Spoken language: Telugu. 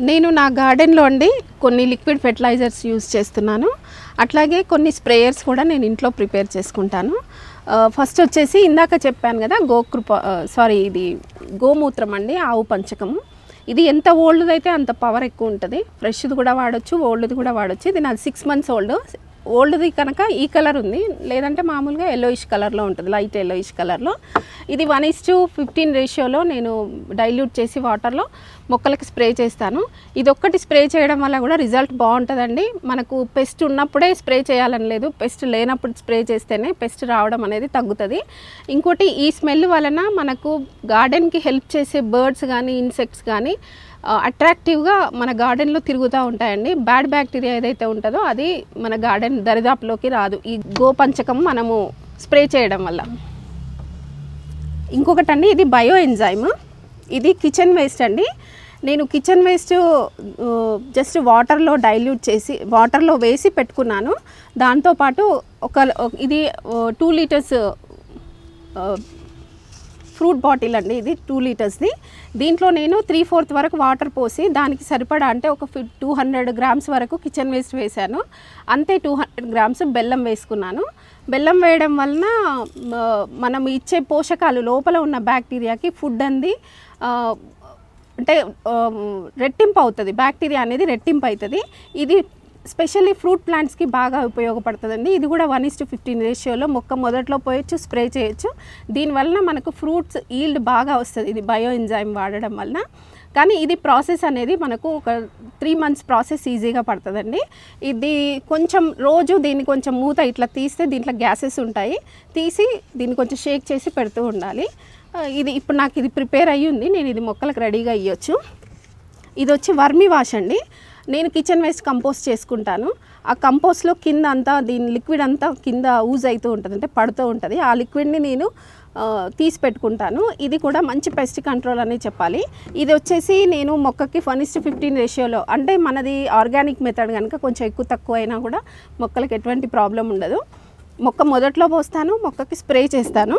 నేను నా గార్డెన్లో అండి కొన్ని లిక్విడ్ ఫెర్టిలైజర్స్ యూజ్ చేస్తున్నాను. అట్లాగే కొన్ని స్ప్రేయర్స్ కూడా నేను ఇంట్లో ప్రిపేర్ చేసుకుంటాను. ఫస్ట్ వచ్చేసి ఇందాక చెప్పాను కదా ఇది గోమూత్రం అండి, ఆవు పంచకము. ఇది ఎంత ఓల్డ్ది అయితే అంత పవర్ ఎక్కువ ఉంటుంది. ఫ్రెష్ది కూడా వాడచ్చు, ఓల్డ్ది కూడా వాడచ్చు. ఇది నాది 6 months ఓల్డ్ది కనుక ఈ కలర్ ఉంది, లేదంటే మామూలుగా ఎల్లోయిష్ కలర్లో ఉంటుంది, లైట్ ఎల్లోయిష్ కలర్లో. ఇది 1:15 రేషియోలో నేను డైల్యూట్ చేసి వాటర్లో మొక్కలకి స్ప్రే చేస్తాను. ఇది ఒక్కటి స్ప్రే చేయడం వల్ల కూడా రిజల్ట్ బాగుంటుందండి. మనకు పెస్ట్ ఉన్నప్పుడే స్ప్రే చేయాలని లేదు, పెస్ట్ లేనప్పుడు స్ప్రే చేస్తేనే పెస్ట్ రావడం అనేది తగ్గుతుంది. ఇంకోటి ఈ స్మెల్ వలన మనకు గార్డెన్కి హెల్ప్ చేసే బర్డ్స్ కానీ ఇన్సెక్ట్స్ కానీ అట్రాక్టివ్గా మన గార్డెన్లో తిరుగుతూ ఉంటాయండి. బ్యాడ్ బ్యాక్టీరియా ఏదైతే ఉంటుందో అది మన గార్డెన్ దరిదాపులోకి రాదు ఈ గోపంచకం మనము స్ప్రే చేయడం వల్ల. ఇంకొకటి అండి, ఇది బయో ఎంజైమ్. ఇది కిచెన్ వేస్ట్ అండి. నేను కిచెన్ వేస్ట్ జస్ట్ వాటర్లో డైల్యూట్ చేసి వాటర్లో వేసి పెట్టుకున్నాను. దాంతోపాటు ఇది 2 liters ఫ్రూట్ బాటిల్ అండి. ఇది 2 లీటర్స్ది. దీంట్లో నేను 3/4 వరకు వాటర్ పోసి దానికి సరిపడా అంటే ఒక 200 grams వరకు కిచెన్ వేస్ట్ వేశాను. అంతే 200 grams బెల్లం వేసుకున్నాను. బెల్లం వేయడం వలన మనం ఇచ్చే పోషకాలు లోపల ఉన్న బ్యాక్టీరియాకి ఫుడ్ అంది అంటే రెట్టింపు అవుతుంది, బ్యాక్టీరియా అనేది రెట్టింపు అవుతుంది. ఇది స్పెషల్లీ ఫ్రూట్ ప్లాంట్స్కి బాగా ఉపయోగపడుతుందండి. ఇది కూడా 1:15 రేషియోలో మొక్క మొదట్లో పోయొచ్చు, స్ప్రే చేయొచ్చు. దీనివల్ల మనకు ఫ్రూట్స్ ఈల్డ్ బాగా వస్తుంది ఇది బయో ఎంజైమ్ వాడడం వలన. కానీ ఇది ప్రాసెస్ అనేది మనకు ఒక 3 months ప్రాసెస్ ఈజీగా పడుతుందండి. ఇది కొంచెం రోజు దీన్ని కొంచెం మూత ఇట్లా తీస్తే దీంట్లో గ్యాసెస్ ఉంటాయి, తీసి దీన్ని కొంచెం షేక్ చేసి పెడుతూ ఉండాలి. ఇది ఇప్పుడు నాకు ఇది ప్రిపేర్ అయ్యి ఉంది, నేను ఇది మొక్కలకు రెడీగా ఇవ్వచ్చు. ఇది వచ్చి వర్మీ వాష్ అండి. నేను కిచెన్ వేస్ట్ కంపోస్ట్ చేసుకుంటాను. ఆ కంపోస్ట్లో కింద అంతా దీని లిక్విడ్ అంతా కింద యూజ్ అవుతూ ఉంటుంది, అంటే పడుతూ ఉంటుంది. ఆ లిక్విడ్ని నేను తీసి పెట్టుకుంటాను. ఇది కూడా మంచి పెస్ట్ కంట్రోల్ అని చెప్పాలి. ఇది వచ్చేసి నేను మొక్కకి 1:15 రేషియోలో, అంటే మనది ఆర్గానిక్ మెథడ్ కనుక కొంచెం ఎక్కువ తక్కువ అయినా కూడా మొక్కలకి ఎటువంటి ప్రాబ్లం ఉండదు. మొక్క మొదట్లో పోస్తాను, మొక్కకి స్ప్రే చేస్తాను.